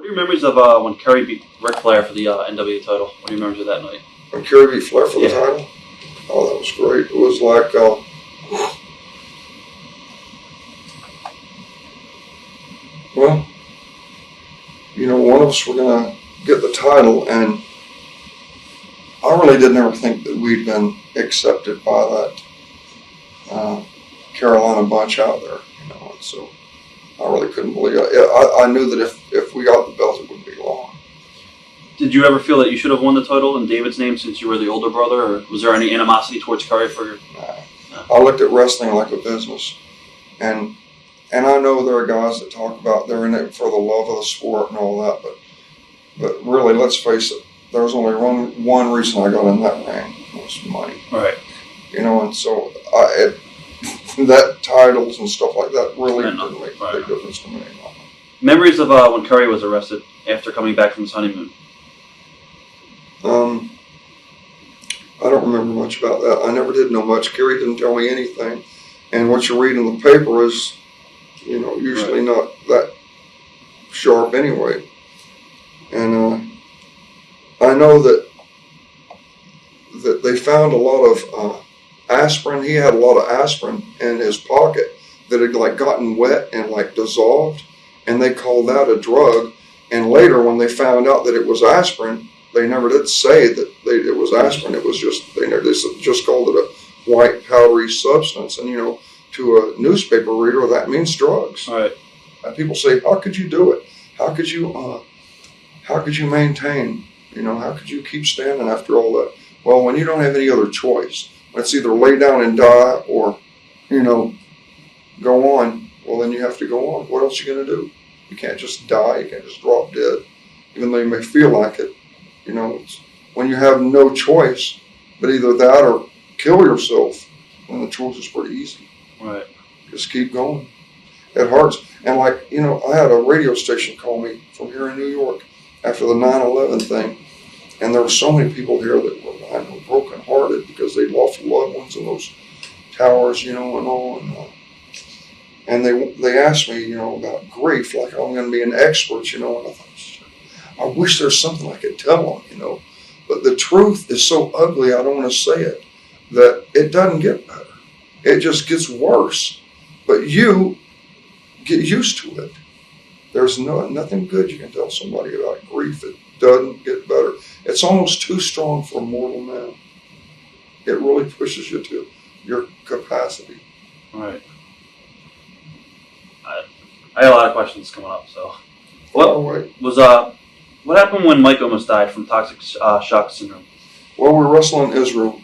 are your memories of when Kerry beat Ric Flair for the NWA title? What are your memories of that night? When Kerry beat Flair for the title? Oh, that was great. It was like, well, you know, one of us were going to get the title, and I really didn't ever think that we'd been accepted by that Carolina bunch out there, you know, and so I really couldn't believe it. I knew that if we got the belt, it wouldn't be long. Did you ever feel that you should have won the title in David's name since you were the older brother, or was there any animosity towards Carrie for your... I looked at wrestling like a business, and I know there are guys that talk about they're in it for the love of the sport and all that, but really, let's face it, there's only one reason I got in that ring, was money. Right. You know, and so that titles and stuff like that really didn't make a big difference to me. Memories of when Carrie was arrested after coming back from his honeymoon? I don't remember much about that. I never did know much. Kerry didn't tell me anything. And what you read in the paper is, you know, usually not that sharp anyway. And I know that they found a lot of aspirin. He had a lot of aspirin in his pocket that had like gotten wet and like dissolved, and they called that a drug. And later, when they found out that it was aspirin, they never did say that it was aspirin. It was just they just called it a white powdery substance. And you know, to a newspaper reader, that means drugs. Right. And people say, "How could you do it? How could you maintain? You know, how could you keep standing after all that?" Well, when you don't have any other choice, it's either lay down and die or, you know, go on. Well, then you have to go on. What else are you going to do? You can't just die. You can't just drop dead, even though you may feel like it. You know, it's when you have no choice, but either that or kill yourself, then the choice is pretty easy. Right. Just keep going. It hurts. And like, you know, I had a radio station call me from here in New York after the 9/11 thing. And there were so many people here that were, I know, broken-hearted because they lost loved ones in those towers, you know, and all. And they asked me, you know, about grief, like I'm going to be an expert, you know. And I thought, I wish there's something I could tell them, you know. But the truth is so ugly, I don't want to say it, that it doesn't get better. It just gets worse. But you get used to it. There's nothing good you can tell somebody about grief. It doesn't get better. It's almost too strong for mortal man. It really pushes you to your capacity. Right. I got a lot of questions coming up. So, what happened when Mike almost died from toxic shock syndrome? Well, we were wrestling in Israel.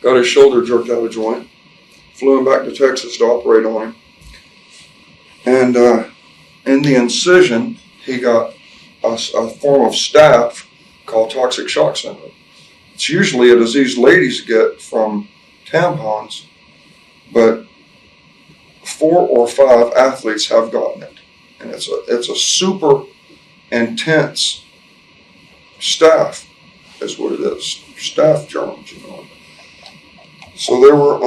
Got his shoulder jerked out of joint. Flew him back to Texas to operate on him. And in the incision, he got a form of staph called toxic shock syndrome. It's usually a disease ladies get from tampons, but 4 or 5 athletes have gotten it. And it's a super intense staph, is what it is. Staph germs, you know. So there were,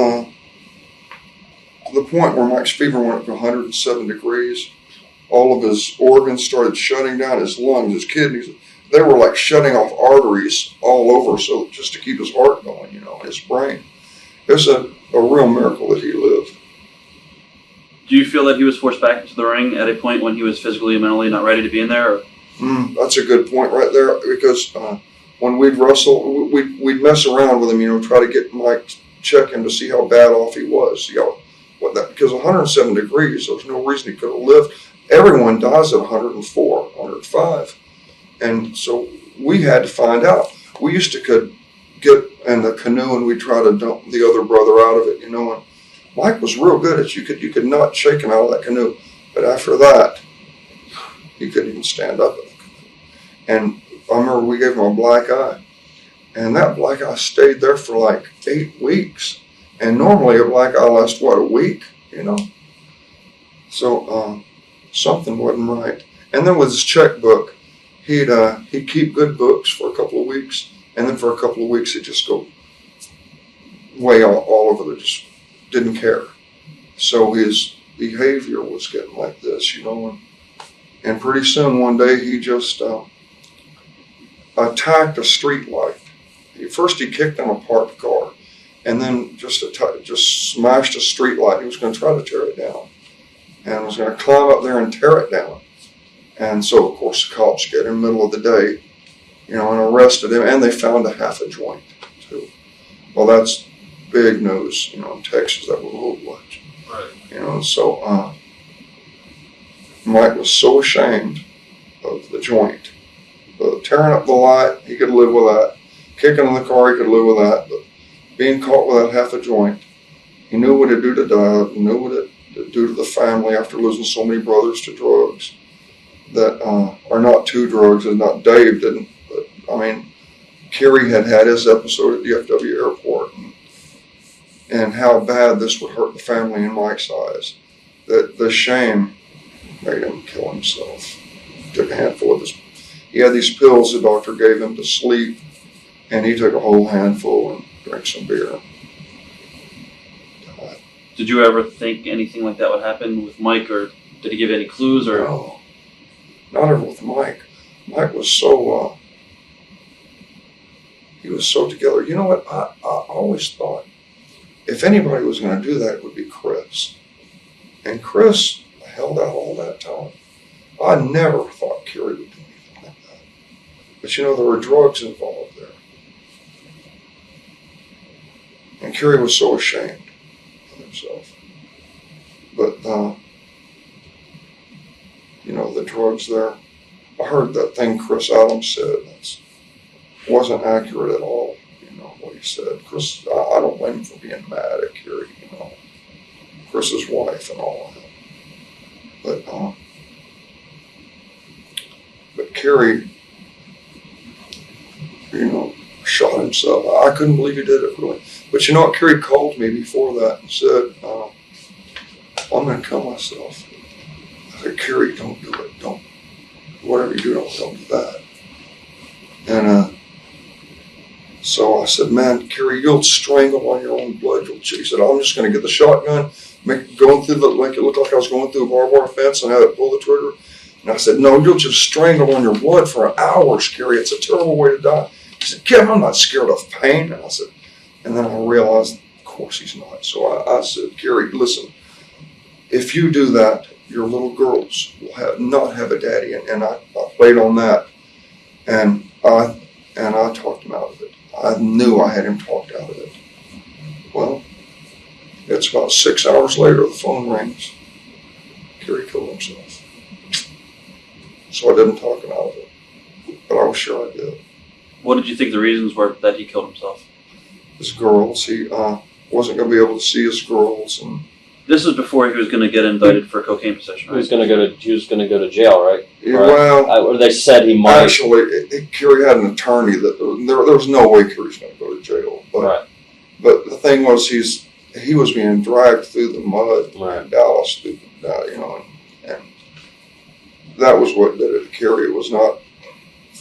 to the point where Mike's fever went up to 107 degrees. All of his organs started shutting down, his lungs, his kidneys. They were like shutting off arteries all over, so just to keep his heart going, you know, his brain. It's a real miracle that he lived. Do you feel that he was forced back into the ring at a point when he was physically and mentally not ready to be in there? Or? That's a good point right there, because when we'd wrestle, we'd mess around with him, you know, try to get Mike, check him to see how bad off he was. You know, because 107 degrees, there's no reason he could have lived. Everyone dies at 104, 105. And so we had to find out. We used to get in the canoe and we'd try to dump the other brother out of it, you know. And Mike was real good at it. You could not shake him out of that canoe. But after that, he couldn't even stand up in the canoe. And I remember we gave him a black eye. And that black eye stayed there for like 8 weeks. And normally a black eye lasts, a week, you know. So something wasn't right. And then with his checkbook, he'd keep good books for a couple of weeks. And then for a couple of weeks, he'd just go way all over the just didn't care. So his behavior was getting like this, you know. And pretty soon one day he just attacked a street light. First he kicked on a parked car, and then just smashed a street light. He was going to try to tear it down, and was going to climb up there and tear it down. And so, of course, the cops get him in the middle of the day, and arrested him, and they found a half a joint, too. Well, that's big news, in Texas. That was a little much. Right. So Mike was so ashamed of the joint. Tearing up the light, he could live with that. Kicking in the car, he could live with that. But being caught with that half a joint, he knew what it'd do to Dad, he knew what it'd do to the family after losing so many brothers to drugs that are not to drugs, and not Dave didn't. But, Kerry had his episode at DFW Airport, and how bad this would hurt the family in Mike's eyes. That the shame made him kill himself. Took a handful of he had these pills the doctor gave him to sleep, and he took a whole handful and drank some beer. Died. Did you ever think anything like that would happen with Mike, or did he give any clues? Or no, not ever with Mike. Mike was so he was so together. You know what? I always thought if anybody was going to do that, it would be Chris. And Chris held out all that time. I never thought Carrie would do anything like that. But there were drugs involved there. And Kerry was so ashamed of himself. But, the drugs there, I heard that thing Chris Adams said. That wasn't accurate at all, what he said. Chris, I don't blame him for being mad at Kerry, Chris's wife and all of that. But Kerry, shot himself. I couldn't believe he did it, really. But you know what? Kerry called me before that and said, I'm going to kill myself. I said, Kerry, don't do it. Don't. Whatever you do, don't do that. And so I said, man, Kerry, you'll strangle on your own blood. He said, I'm just going to get the shotgun, make it look like I was going through a barbed wire fence and have it pull the trigger. And I said, no, you'll just strangle on your blood for hours, Kerry. It's a terrible way to die. He said, Kevin, I'm not scared of pain. And I said, and then I realized, of course he's not. So I said, Kerry, listen, if you do that, your little girls will not have a daddy. And I played on that. And I talked him out of it. I knew I had him talked out of it. Well, it's about 6 hours later, the phone rings. Kerry killed himself. So I didn't talk him out of it. But I was sure I did. What did you think the reasons were that he killed himself? His girls. He wasn't going to be able to see his girls. And this is before he was going to get indicted for cocaine possession, right? He was going to go to jail, right? Yeah, well, or they said he might. Actually, Kerry had an attorney that there was no way Kerry's going to go to jail. But, right. But the thing was, he was being dragged through the mud in Dallas, and that was what did it to Kerry. It was not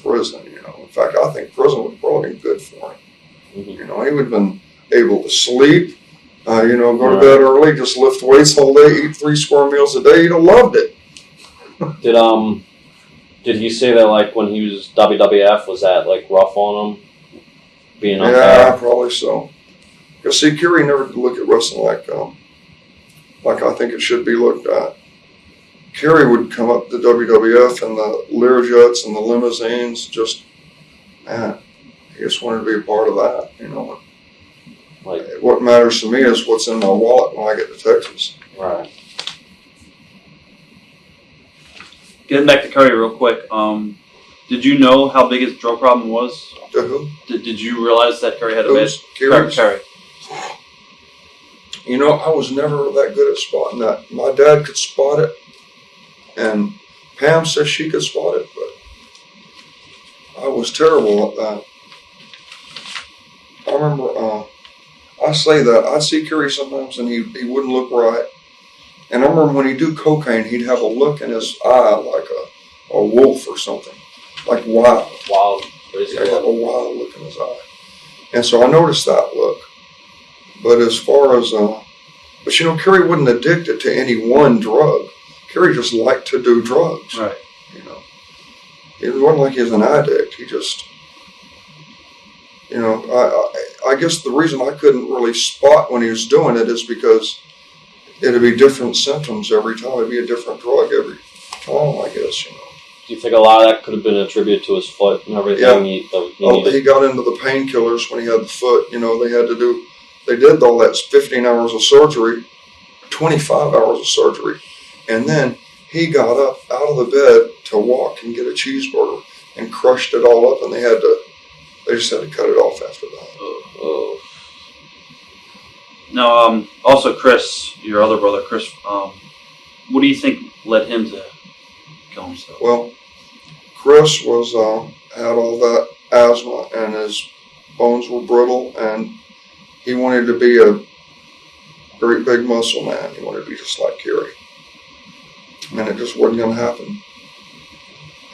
prison, In fact, I think prison would probably been good for him. Mm-hmm. He would have been able to sleep, go to bed early, just lift weights all day, eat 3 square meals a day. He'd have loved it. Did he say that like when he was WWF, was that like rough on him? Being on Yeah, probably so. Because see, Kerry never did look at wrestling like I think it should be looked at. Kerry would come up to WWF and the Learjets and the limousines, he just wanted to be a part of that, Like, what matters to me is what's in my wallet when I get to Texas. Right. Getting back to Carrie real quick, did you know how big his drug problem was? To who? Did you realize that Carrie had a bad... Carrie. I was never that good at spotting that. My dad could spot it, and Pam says she could spot it, but I was terrible at that. I remember, I say that, I'd see Kerry sometimes and he wouldn't look right. And I remember when he'd do cocaine, he'd have a look in his eye like a wolf or something, like wild. Wild. He'd have a wild look in his eye. And so I noticed that look. But as far as, Kerry wasn't addicted to any one drug. Kerry just liked to do drugs. Right. you know. It wasn't like he was an addict. He just, you know, I guess the reason I couldn't really spot when he was doing it is because it'd be different symptoms every time. It'd be a different drug every time, I guess, you know. Do you think a lot of that could have been attributed to his foot and everything? Yeah. He He got into the painkillers when he had the foot. You know, they did all that 15 hours of surgery, 25 hours of surgery. And then he got up out of the bed to walk and get a cheeseburger and crushed it all up. And they just had to cut it off after that. Oh. Now, also Chris, your other brother, Chris, what do you think led him to kill himself? Well, Chris had all that asthma and his bones were brittle, and he wanted to be a great big muscle man. He wanted to be just like Carrie. And it just wasn't going to happen.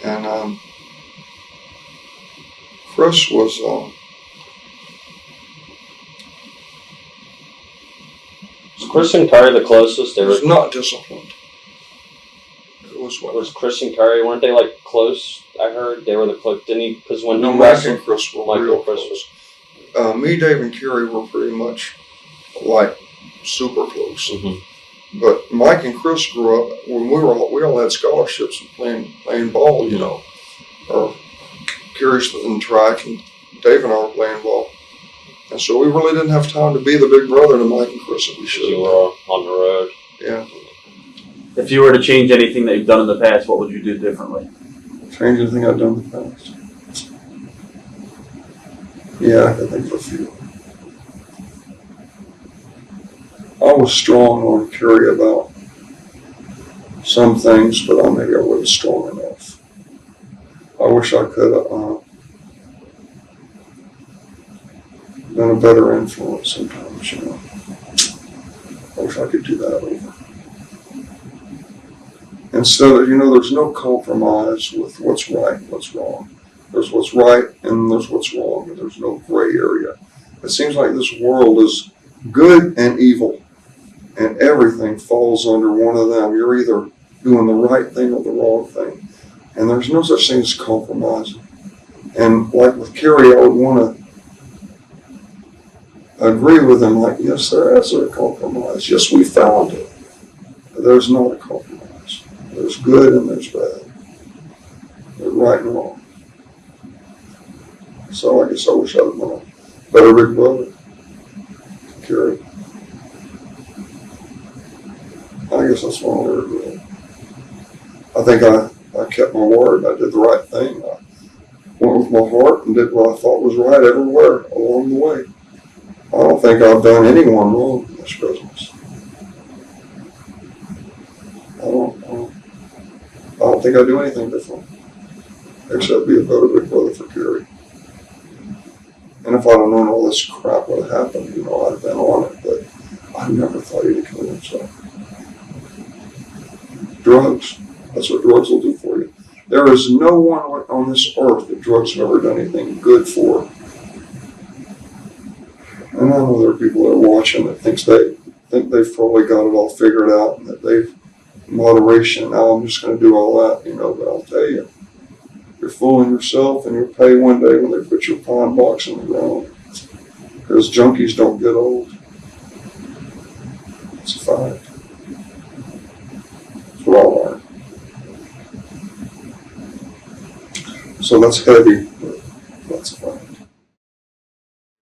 And Chris was Chris and Carrie the closest? They were not disciplined. Was Chris and Carrie, weren't they like close? I heard they were the close. Didn't he? Because when Mike and Chris were real Chris close. Me, Dave, and Carrie were pretty much like super close. Mm-hmm. But Mike and Chris grew up when we all had scholarships and playing ball, you know. Or Carrie's in track and Dave and I were playing ball. And so we really didn't have time to be the big brother to Mike and Chris that we should have. You were on the road. Yeah. If you were to change anything that you've done in the past, what would you do differently? Change anything I've done in the past? Yeah, I can think of a few. I was strong on Carrie about some things, but maybe I wasn't strong enough. I wish I could have been a better influence sometimes, you know. I wish I could do that over. Instead of, you know, there's no compromise with what's right and what's wrong. There's what's right and there's what's wrong, and there's no gray area. It seems like this world is good and evil, and everything falls under one of them. You're either doing the right thing or the wrong thing, and there's no such thing as compromising. And like with Carrie, I would want to agree with him, like, yes, there is a compromise. Yes, we found it. But there's not a compromise. There's good and there's bad. There's right and wrong. So I guess I wish I'd have been a better big brother. Carrie. I guess that's one word, really. I think I kept my word. I did the right thing. I went with my heart and did what I thought was right everywhere along the way. I don't think I've done anyone wrong in this business. I don't think I do anything different, except be a better big brother for Carrie. And if I'd have known all this crap would have happened, you know, I'd have been on it, but I never thought he'd kill himself. Drugs, that's what drugs will do for you. There is no one on this earth that drugs have ever done anything good for. And I know there are people that are watching that think they've probably got it all figured out and that they've moderation. Now I'm just going to do all that, you know, but I'll tell you, you're fooling yourself and you'll pay one day when they put your pine box in the ground. Because junkies don't get old. It's a fact. That's what I learned. So that's heavy.